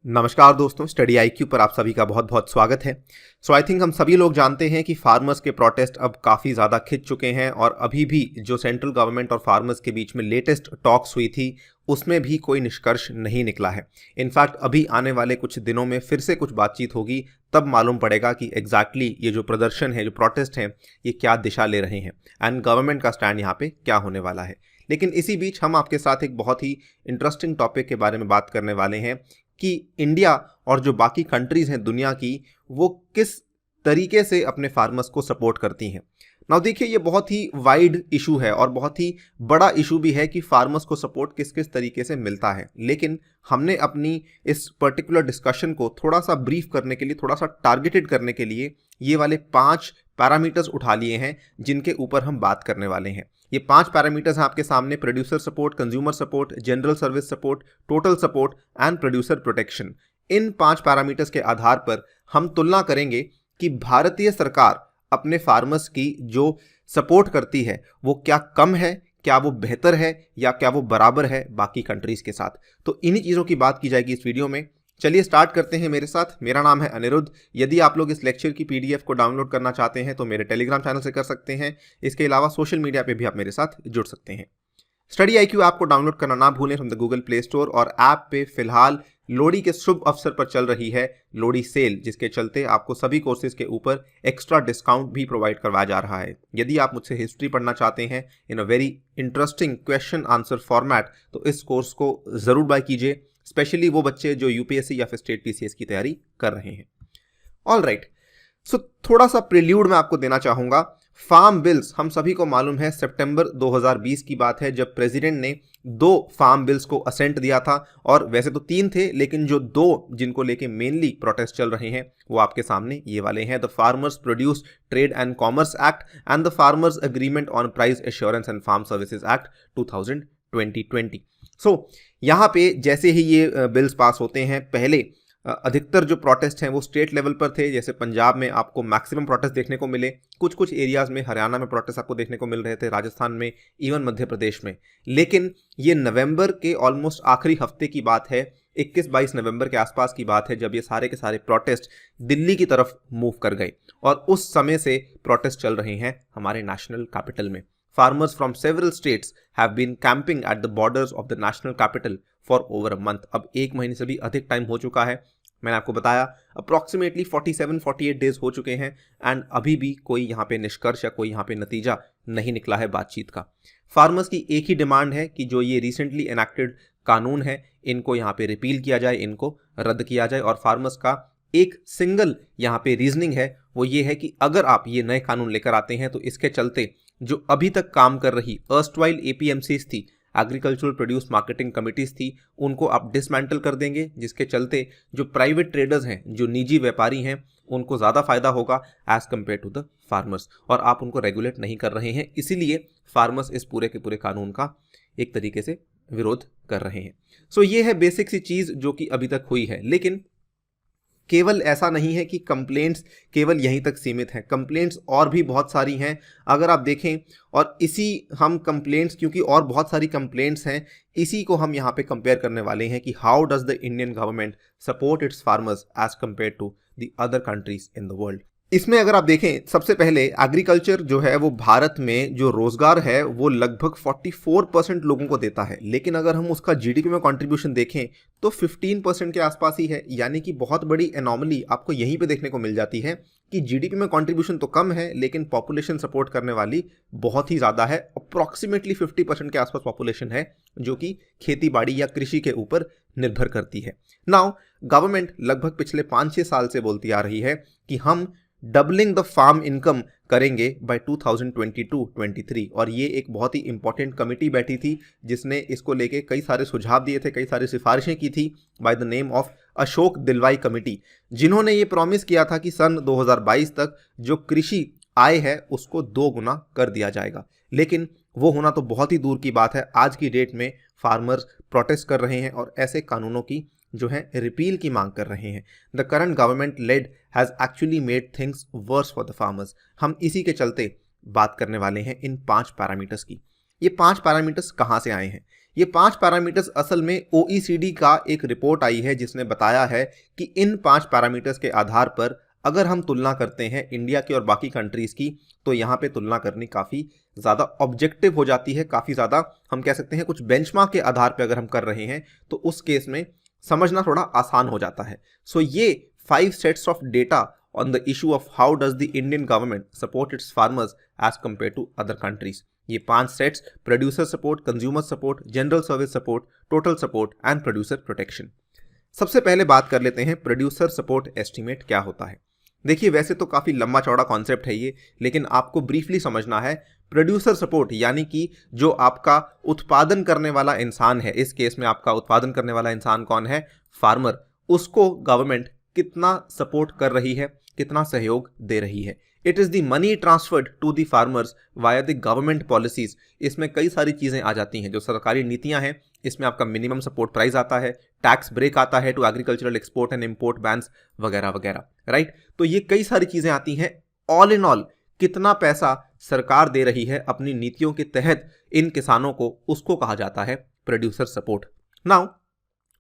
नमस्कार दोस्तों, study IQ पर आप सभी का बहुत बहुत स्वागत है। आई थिंक हम सभी लोग जानते हैं कि फार्मर्स के प्रोटेस्ट अब काफ़ी ज़्यादा खिंच चुके हैं और अभी भी जो सेंट्रल गवर्नमेंट और फार्मर्स के बीच में लेटेस्ट टॉक्स हुई थी उसमें भी कोई निष्कर्ष नहीं निकला है। इनफैक्ट अभी आने वाले कुछ दिनों में फिर से कुछ बातचीत होगी, तब मालूम पड़ेगा कि एग्जैक्टली ये जो प्रदर्शन है, जो प्रोटेस्ट हैं, ये क्या दिशा ले रहे हैं एंड गवर्नमेंट का स्टैंड यहाँ पे क्या होने वाला है। लेकिन इसी बीच हम आपके साथ एक बहुत ही इंटरेस्टिंग टॉपिक के बारे में बात करने वाले हैं कि इंडिया और जो बाकी कंट्रीज़ हैं दुनिया की, वो किस तरीके से अपने फार्मर्स को सपोर्ट करती हैं। नाउ देखिए, ये बहुत ही वाइड इशू है और बहुत ही बड़ा इशू भी है कि फार्मर्स को सपोर्ट किस किस तरीके से मिलता है। लेकिन हमने अपनी इस पर्टिकुलर डिस्कशन को थोड़ा सा ब्रीफ करने के लिए, थोड़ा सा टारगेटेड करने के लिए ये वाले 5 पैरामीटर्स उठा लिए हैं जिनके ऊपर हम बात करने वाले हैं। ये 5 पैरामीटर्स हैं आपके सामने: producer support, consumer support, general service support, total support and producer protection. In 5 parameters के आधार पर हम तुलना करेंगे कि भारतीय सरकार अपने फार्मर्स की जो सपोर्ट करती है वो क्या कम है, क्या वो बेहतर है, या क्या वो बराबर है बाकी कंट्रीज के साथ। तो इन्हीं चीज़ों की बात की जाएगी इस वीडियो में। चलिए स्टार्ट करते हैं मेरे साथ। मेरा नाम है अनिरुद्ध। यदि आप लोग इस लेक्चर की पीडीएफ को डाउनलोड करना चाहते हैं तो मेरे टेलीग्राम चैनल से कर सकते हैं। इसके अलावा सोशल मीडिया पे भी आप मेरे साथ जुड़ सकते हैं। स्टडी आईक्यू ऐप को डाउनलोड करना ना भूलें from the Google play store. और ऐप पे फिलहाल लोहड़ी के शुभ अवसर पर चल रही है लोहड़ी सेल, जिसके चलते आपको सभी कोर्सेज के ऊपर एक्स्ट्रा डिस्काउंट भी प्रोवाइड करवाया जा रहा है। यदि आप मुझसे हिस्ट्री पढ़ना चाहते हैं in a very interesting question answer format, तो इस कोर्स को ज़रूर बाय कीजिए, स्पेशली वो बच्चे जो यूपीएससी या फिर स्टेट पीसीएस की तैयारी कर रहे हैं। ऑल राइट, सो थोड़ा सा प्रील्यूड मैं आपको देना चाहूँगा। फार्म बिल्स, हम सभी को मालूम है सितंबर 2020 की बात है जब प्रेसिडेंट ने 2 फार्म बिल्स को असेंट दिया था। और वैसे तो 3 थे, लेकिन जो 2 जिनको लेके मेनली प्रोटेस्ट चल रहे हैं वो आपके सामने ये वाले हैं: the farmers produce trade and commerce act and the farmers agreement on price assurance and farm services act 2020। So यहाँ पे जैसे ही ये बिल्स पास होते हैं, पहले अधिकतर जो प्रोटेस्ट हैं वो स्टेट लेवल पर थे। जैसे पंजाब में आपको मैक्सिमम प्रोटेस्ट देखने को मिले, कुछ कुछ एरियाज़ में हरियाणा में प्रोटेस्ट आपको देखने को मिल रहे थे, राजस्थान में, इवन मध्य प्रदेश में। लेकिन ये नवंबर के ऑलमोस्ट आखिरी हफ्ते की बात है, 21-22 नवंबर के आसपास की बात है, जब ये सारे के सारे प्रोटेस्ट दिल्ली की तरफ मूव कर गए। और उस समय से प्रोटेस्ट चल रहे हैं हमारे नेशनल कैपिटल में। Farmers from several states have been camping at the borders of the national capital for over a month. अब 1 महीने से भी अधिक टाइम हो चुका है। मैंने आपको बताया अप्रॉक्सीमेटली 47-48 डेज हो चुके हैं एंड अभी भी कोई यहाँ पे निष्कर्ष या कोई यहाँ पे नतीजा नहीं निकला है बातचीत का। फार्मर्स की एक ही डिमांड है कि जो ये रिसेंटली एनेक्टेड कानून है इनको यहाँ पे रिपील किया जाए, इनको रद्द किया जाए। और फार्मर्स का एक सिंगल यहाँ पे रीजनिंग है, वो ये है कि अगर आप ये नए कानून लेकर आते हैं तो इसके चलते जो अभी तक काम कर रही अर्स्टवाइल एपीएमसीज थी, एग्रीकल्चरल प्रोड्यूस मार्केटिंग कमिटीज थी, उनको आप डिसमेंटल कर देंगे, जिसके चलते जो प्राइवेट ट्रेडर्स हैं, जो निजी व्यापारी हैं, उनको ज़्यादा फायदा होगा as compare to the farmers. और आप उनको रेगुलेट नहीं कर रहे हैं, इसीलिए फार्मर्स इस पूरे के पूरे कानून का एक तरीके से विरोध कर रहे हैं। सो ये है बेसिक सी चीज़ जो कि अभी तक हुई है। लेकिन केवल ऐसा नहीं है कि कंप्लेंट्स केवल यहीं तक सीमित हैं, कंप्लेंट्स और भी बहुत सारी हैं अगर आप देखें। और इसी हम कंप्लेंट्स, क्योंकि और बहुत सारी कंप्लेंट्स हैं, इसी को हम यहाँ पे कंपेयर करने वाले हैं कि how does the Indian government support its farmers as compare to the other countries in the world. इसमें अगर आप देखें, सबसे पहले एग्रीकल्चर जो है वो भारत में जो रोजगार है वो लगभग 44% लोगों को देता है। लेकिन अगर हम उसका जीडीपी में कंट्रीब्यूशन देखें तो 15% के आसपास ही है। यानी कि बहुत बड़ी एनॉमली आपको यहीं पे देखने को मिल जाती है कि जीडीपी में कंट्रीब्यूशन तो कम है लेकिन पॉपुलेशन सपोर्ट करने वाली बहुत ही ज़्यादा है। अप्रॉक्सीमेटली 50% के आसपास पॉपुलेशन है जो कि खेती बाड़ी या कृषि के ऊपर निर्भर करती है। नाउ गवर्नमेंट लगभग पिछले 5-6 साल से बोलती आ रही है कि हम डबलिंग द फार्म इनकम करेंगे बाय 2022-23। और ये एक बहुत ही इंपॉर्टेंट कमिटी बैठी थी जिसने इसको लेके कई सारे सुझाव दिए थे, कई सारी सिफारिशें की थी, by the name of Ashok दिलवाई कमिटी, जिन्होंने ये प्रॉमिस किया था कि सन 2022 तक जो कृषि आय है उसको 2 गुना कर दिया जाएगा। लेकिन वो होना तो बहुत ही दूर की बात है। आज की डेट में फार्मर्स प्रोटेस्ट कर रहे हैं और ऐसे कानूनों की जो है रिपील की मांग कर रहे हैं। The current government led has actually made things verse for the farmers. हम इसी के चलते बात करने वाले हैं इन 5 पैरामीटर्स की। ये 5 पैरामीटर्स कहाँ से आए हैं? ये 5 पैरामीटर्स असल में OECD का एक रिपोर्ट आई है जिसने बताया है कि इन 5 पैरामीटर्स के आधार पर अगर हम तुलना करते हैं इंडिया की और बाकी कंट्रीज़ की, तो यहाँ पे तुलना करनी काफ़ी ज़्यादा ऑब्जेक्टिव हो जाती है, काफ़ी ज़्यादा हम कह सकते हैं कुछ बेंचमार्क के आधार पे अगर हम कर रहे हैं तो उस केस में समझना थोड़ा आसान हो जाता है। सो ये 5 sets of data on the issue of how does the Indian government support its farmers as compare to other countries. ये 5 sets producer support, consumer support, general service support, total support and producer protection. सबसे पहले बात कर लेते हैं producer support estimate क्या होता है। देखिए वैसे तो काफ़ी लंबा चौड़ा कॉन्सेप्ट है ये, लेकिन आपको ब्रीफली समझना है। प्रोड्यूसर सपोर्ट यानी कि जो आपका उत्पादन करने वाला इंसान है, इस केस में आपका उत्पादन करने वाला इंसान कौन है, फार्मर, उसको गवर्नमेंट कितना सपोर्ट कर रही है, कितना सहयोग दे रही है। It is the money transferred to the farmers via the government policies. इसमें कई सारी चीज़ें आ जाती हैं जो सरकारी नीतियां हैं। इसमें आपका मिनिमम सपोर्ट प्राइस आता है, टैक्स ब्रेक आता है to agricultural export and import bans वगैरह वगैरह, राइट। तो ये कई सारी चीज़ें आती हैं। ऑल इन ऑल कितना पैसा सरकार दे रही है अपनी नीतियों के तहत इन किसानों को, उसको कहा जाता है प्रोड्यूसर सपोर्ट। नाउ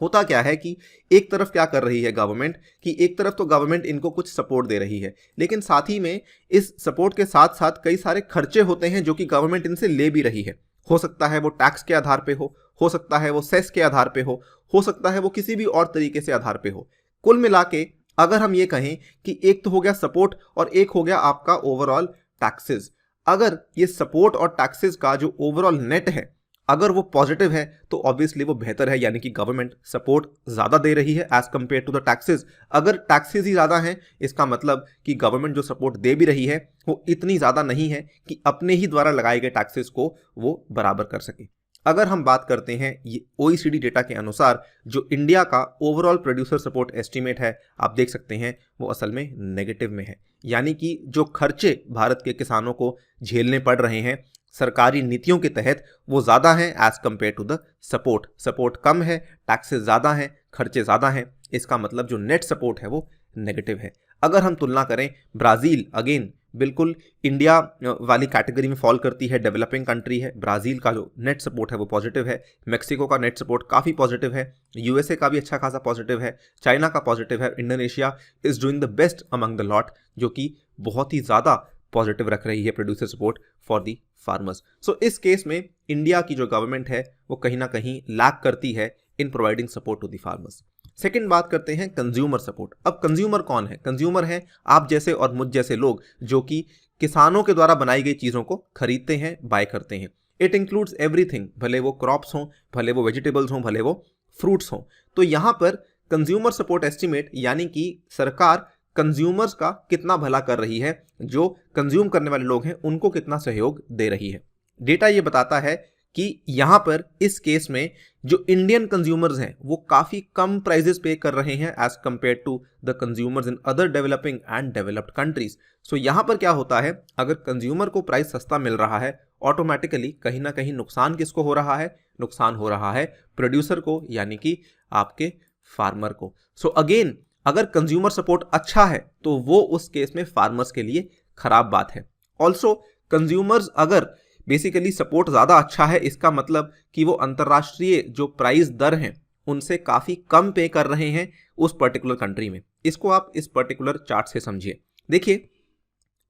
होता क्या है कि एक तरफ क्या कर रही है गवर्नमेंट, कि एक तरफ तो गवर्नमेंट इनको कुछ सपोर्ट दे रही है, लेकिन साथ ही में इस सपोर्ट के साथ साथ कई सारे खर्चे होते हैं जो कि गवर्नमेंट इनसे ले भी रही है। हो सकता है वो टैक्स के आधार पे हो सकता है वो सेस के आधार पे हो सकता है वो किसी भी और तरीके से आधार पे हो। कुल मिला के अगर हम ये कहें कि एक तो हो गया सपोर्ट और एक हो गया आपका ओवरऑल टैक्सेस। अगर ये सपोर्ट और टैक्सेस का जो ओवरऑल नेट है अगर वो पॉजिटिव है तो ऑब्वियसली वो बेहतर है, यानी कि गवर्नमेंट सपोर्ट ज़्यादा दे रही है as compare to the taxes. अगर टैक्सेस ही ज़्यादा हैं इसका मतलब कि गवर्नमेंट जो सपोर्ट दे भी रही है वो इतनी ज़्यादा नहीं है कि अपने ही द्वारा लगाए गए टैक्सेस को वो बराबर कर सके। अगर हम बात करते हैं ये OECD डेटा के अनुसार जो इंडिया का ओवरऑल प्रोड्यूसर सपोर्ट एस्टीमेट है, आप देख सकते हैं वो असल में नेगेटिव में है, यानी कि जो खर्चे भारत के किसानों को झेलने पड़ रहे हैं सरकारी नीतियों के तहत वो ज़्यादा हैं as compare to the support. Support कम है, टैक्सेस ज़्यादा हैं, खर्चे ज़्यादा हैं, इसका मतलब जो नेट सपोर्ट है वो नेगेटिव है। अगर हम तुलना करें, ब्राज़ील अगेन बिल्कुल इंडिया वाली कैटेगरी में फॉल करती है, डेवलपिंग कंट्री है। ब्राज़ील का जो नेट सपोर्ट है वो पॉजिटिव है, मैक्सिको का नेट सपोर्ट काफ़ी पॉजिटिव है, USA का भी अच्छा खासा पॉजिटिव है, चाइना का पॉजिटिव है, Indonesia is doing the best among the lot, जो कि बहुत ही ज़्यादा पॉजिटिव रख रही है producer support for the farmers. So इस केस में इंडिया की जो गवर्नमेंट है वो कहीं ना कहीं लैक करती है in providing support to the farmers. Second बात करते हैं कंज्यूमर सपोर्ट। अब कंज्यूमर कौन है? कंज्यूमर है आप जैसे और मुझ जैसे लोग जो कि किसानों के द्वारा बनाई गई चीज़ों को खरीदते हैं, बाय करते हैं। इट इंक्लूड्स एवरीथिंग, भले वो क्रॉप्स हों, भले वो वेजिटेबल्स हों, भले वो फ्रूट्स हों। तो यहाँ पर कंज्यूमर सपोर्ट एस्टीमेट यानी कि सरकार कंज्यूमर्स का कितना भला कर रही है, जो कंज्यूम करने वाले लोग हैं उनको कितना सहयोग दे रही है। डेटा ये बताता है कि यहाँ पर इस केस में जो इंडियन कंज्यूमर्स हैं वो काफ़ी कम प्राइजेस पे कर रहे हैं as compare to the consumers in other developing and developed countries. So यहाँ पर क्या होता है, अगर कंज्यूमर को प्राइस सस्ता मिल रहा है ऑटोमेटिकली कहीं ना कहीं नुकसान किसको हो रहा है? नुकसान हो रहा है प्रोड्यूसर को, यानी कि आपके फार्मर को। सो अगेन अगर कंज्यूमर सपोर्ट अच्छा है तो वो उस केस में फार्मर्स के लिए खराब बात है। ऑल्सो कंज्यूमर्स अगर बेसिकली सपोर्ट ज़्यादा अच्छा है, इसका मतलब कि वो अंतर्राष्ट्रीय जो प्राइस दर हैं उनसे काफ़ी कम पे कर रहे हैं उस पर्टिकुलर कंट्री में। इसको आप इस पर्टिकुलर चार्ट से समझिए। देखिए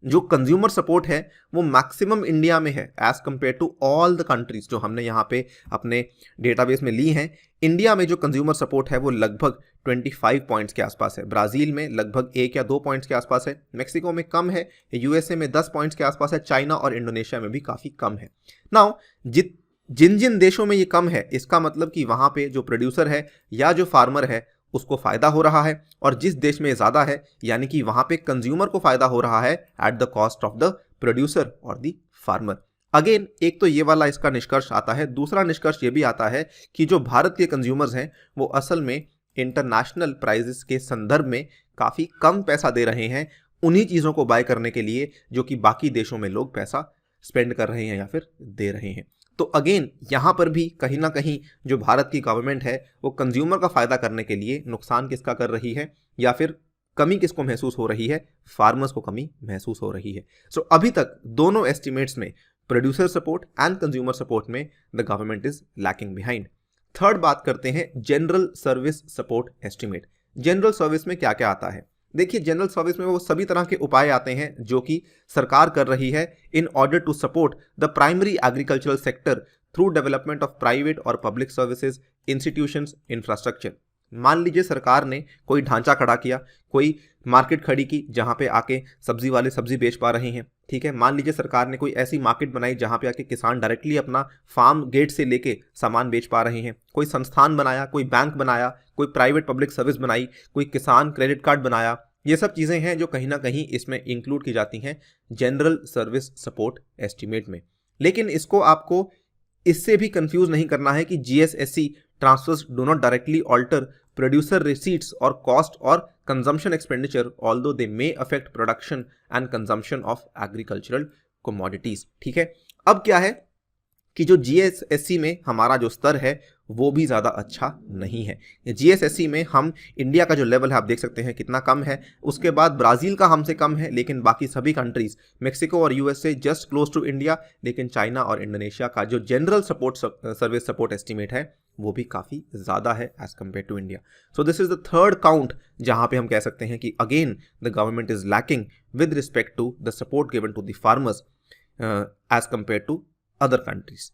जो कंज्यूमर सपोर्ट है वो मैक्सिमम इंडिया में है as compare to all the countries जो हमने यहाँ पे अपने डेटाबेस में ली हैं। इंडिया में जो कंज्यूमर सपोर्ट है वो लगभग 25 पॉइंट्स के आसपास है, ब्राज़ील में लगभग 1 या 2 पॉइंट्स के आसपास है, मैक्सिको में कम है, USA में 10 पॉइंट्स के आसपास है, चाइना और इंडोनेशिया में भी काफ़ी कम है। नाउ जिन जिन देशों में ये कम है इसका मतलब कि वहाँ पे जो प्रोड्यूसर है या जो फार्मर है उसको फ़ायदा हो रहा है, और जिस देश में ज़्यादा है यानी कि वहाँ पे कंज्यूमर को फ़ायदा हो रहा है at the cost of the producer और द फार्मर। अगेन एक तो ये वाला इसका निष्कर्ष आता है। दूसरा निष्कर्ष ये भी आता है कि जो भारत के कंज्यूमर्स हैं वो असल में इंटरनेशनल प्राइजेस के संदर्भ में काफ़ी कम पैसा दे रहे हैं उन्हीं चीज़ों को बाय करने के लिए जो कि बाकी देशों में लोग पैसा स्पेंड कर रहे हैं या फिर दे रहे हैं। तो अगेन यहाँ पर भी कहीं ना कहीं जो भारत की गवर्नमेंट है वो कंज्यूमर का फ़ायदा करने के लिए नुकसान किसका कर रही है, या फिर कमी किसको महसूस हो रही है? फार्मर्स को कमी महसूस हो रही है। सो अभी तक दोनों एस्टिमेट्स में producer support and consumer support में the government is lacking behind. Third बात करते हैं general service support estimate. General service में क्या क्या आता है? देखिए, जनरल सर्विस में वो सभी तरह के उपाय आते हैं जो कि सरकार कर रही है in order to support the primary agricultural sector through development of private और पब्लिक सर्विसेज, इंस्टीट्यूशंस, इंफ्रास्ट्रक्चर। मान लीजिए सरकार ने कोई ढांचा खड़ा किया, कोई मार्केट खड़ी की जहां पे आके सब्जी वाले सब्जी बेच पा रहे हैं, ठीक है। मान लीजिए सरकार ने कोई ऐसी मार्केट बनाई जहां पे आके किसान डायरेक्टली अपना फार्म गेट से लेके सामान बेच पा रहे हैं। कोई संस्थान बनाया, कोई बैंक बनाया, कोई प्राइवेट पब्लिक सर्विस बनाई, कोई किसान क्रेडिट कार्ड बनाया। ये सब चीज़ें हैं जो कहीं ना कहीं इसमें इंक्लूड की जाती हैं जनरल सर्विस सपोर्ट एस्टिमेट में। लेकिन इसको आपको इससे भी कंफ्यूज नहीं करना है कि GSSC transfers do not directly alter producer receipts और कॉस्ट और consumption expenditure, although they may affect production and consumption of agricultural commodities. ठीक है, अब क्या है कि जो GSSC में हमारा जो स्तर है वो भी ज़्यादा अच्छा नहीं है। GSSC में हम इंडिया का जो लेवल है आप देख सकते हैं कितना कम है, उसके बाद ब्राज़ील का हमसे कम है, लेकिन बाकी सभी कंट्रीज़ मेक्सिको और USA just close to India, लेकिन चाइना और इंडोनेशिया का जो general support service support estimate है वो भी काफ़ी ज़्यादा है as compare to India. So this is the third count जहाँ पे हम कह सकते हैं कि again the government is lacking with respect to the support given to the farmers as compare to other countries.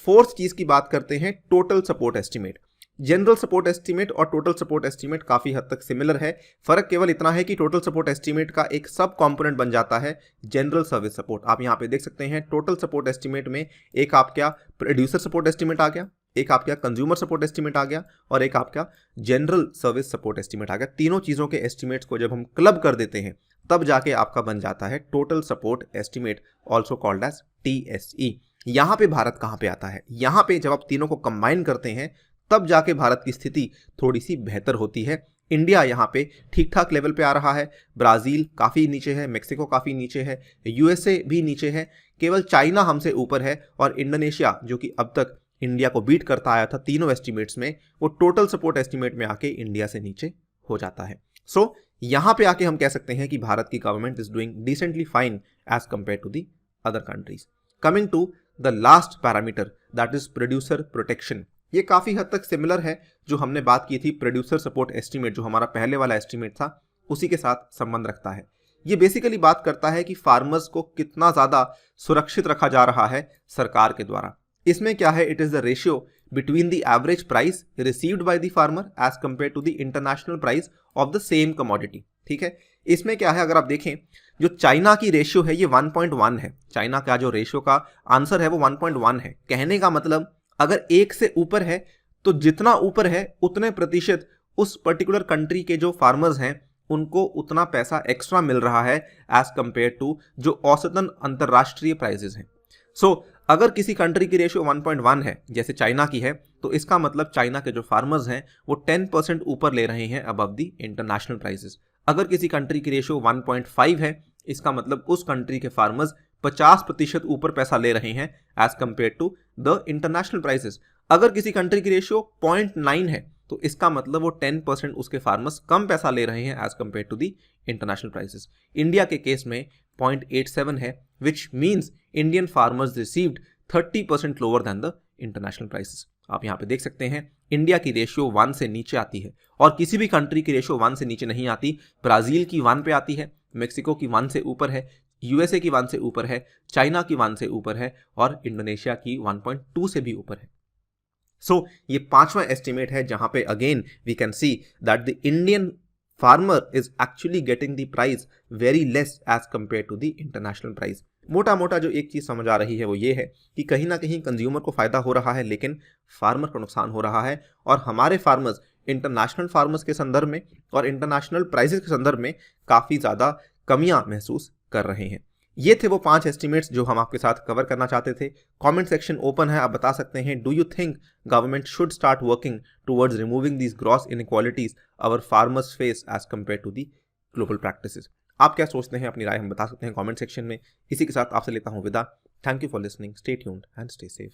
Fourth चीज की बात करते हैं total support estimate. General support estimate और टोटल सपोर्ट एस्टिमेट काफी हद तक सिमिलर है, फर्क केवल इतना है कि टोटल सपोर्ट एस्टिमेट का एक सब कंपोनेंट बन जाता है जनरल सर्विस सपोर्ट। आप यहां पे देख सकते हैं टोटल सपोर्ट एस्टिमेट में एक आपका प्रोड्यूसर सपोर्ट एस्टिमेट आ गया, एक आपका कंज्यूमर सपोर्ट एस्टिमेट आ गया और एक आपका जनरल सर्विस सपोर्ट एस्टिमेट आ गया। तीनों चीजों के एस्टिमेट्स को जब हम क्लब कर देते हैं तब जाके आपका बन जाता है total support estimate, also called as TSE। यहां पे भारत कहां पे आता है? यहां पे जब आप तीनों को कंबाइन करते हैं तब जाके भारत की स्थिति थोड़ी सी बेहतर होती है। इंडिया यहाँ पे ठीक ठाक लेवल पे आ रहा है, ब्राज़ील काफ़ी नीचे है, मेक्सिको काफ़ी नीचे है, USA भी नीचे है, केवल चाइना हमसे ऊपर है और इंडोनेशिया जो कि अब तक इंडिया को बीट करता आया था तीनों एस्टिमेट्स में, वो टोटल सपोर्ट एस्टिमेट में आके इंडिया से नीचे हो जाता है। सो यहाँ पे आके हम कह सकते हैं कि भारत की government is doing decently fine as compare to the other countries. Coming to the last parameter that is producer protection. ये काफ़ी हद तक सिमिलर है जो हमने बात की थी प्रोड्यूसर सपोर्ट एस्टिमेट, जो हमारा पहले वाला एस्टिमेट था उसी के साथ संबंध रखता है। ये बेसिकली बात करता है कि फार्मर्स को कितना ज़्यादा सुरक्षित रखा जा रहा है सरकार के द्वारा। इसमें क्या है, it is the ratio between the average price received by the farmer as compare to the international price of the same commodity. ठीक है, इसमें क्या है, अगर आप देखें जो चाइना की रेशियो है ये 1.1 है। चाइना का जो रेशियो का आंसर है वो 1.1 है। कहने का मतलब अगर 1 से ऊपर है तो जितना ऊपर है उतने प्रतिशत उस पर्टिकुलर कंट्री के जो फार्मर्स हैं उनको उतना पैसा एक्स्ट्रा मिल रहा है एज कंपेयर टू जो औसतन अंतर्राष्ट्रीय प्राइजेस हैं। सो अगर किसी कंट्री की रेशियो 1.1 है जैसे चाइना की है, तो इसका मतलब चाइना के जो फार्मर्स हैं वो 10% ऊपर ले रहे हैं अबव द इंटरनेशनल प्राइसेस। अगर किसी कंट्री की रेशियो 1.5 है, इसका मतलब उस कंट्री के फार्मर्स 50% ऊपर पैसा ले रहे हैं as compare to the international prices. अगर किसी कंट्री की रेशियो 0.9 है तो इसका मतलब वो 10% उसके फार्मर्स कम पैसा ले रहे हैं as compare to the international prices. India के केस में 0.87 है, which means Indian farmers received 30% lower than the international prices. आप यहाँ पे देख सकते हैं इंडिया की रेशियो 1 से नीचे आती है और किसी भी कंट्री की रेशियो 1 से नीचे नहीं आती। ब्राज़ील की 1 पे आती है, मेक्सिको की 1 से ऊपर है, USA की 1 से ऊपर है, चाइना की 1 से ऊपर है और इंडोनेशिया की 1.2 से भी ऊपर है। सो ये पांचवा एस्टिमेट है जहां पे again we can see that the Indian farmer is actually getting the price very less as compare to the international price. मोटा मोटा जो एक चीज़ समझ आ रही है वो ये है कि कहीं ना कहीं कंज्यूमर को फ़ायदा हो रहा है लेकिन फार्मर को नुकसान हो रहा है, और हमारे फार्मर्स इंटरनेशनल फार्मर्स के संदर्भ में और इंटरनेशनल प्राइसेस के संदर्भ में काफ़ी ज़्यादा कमियां महसूस कर रहे हैं। ये थे वो 5 एस्टिमेट्स जो हम आपके साथ कवर करना चाहते थे। कमेंट सेक्शन ओपन है, आप बता सकते हैं do you think government should start working towards removing these gross inequalities our farmers face as compare to the global practices. आप क्या सोचते हैं, अपनी राय हम बता सकते हैं कमेंट सेक्शन में। इसी के साथ आपसे लेता हूं विदा। Thank you for listening, stay tuned and stay safe.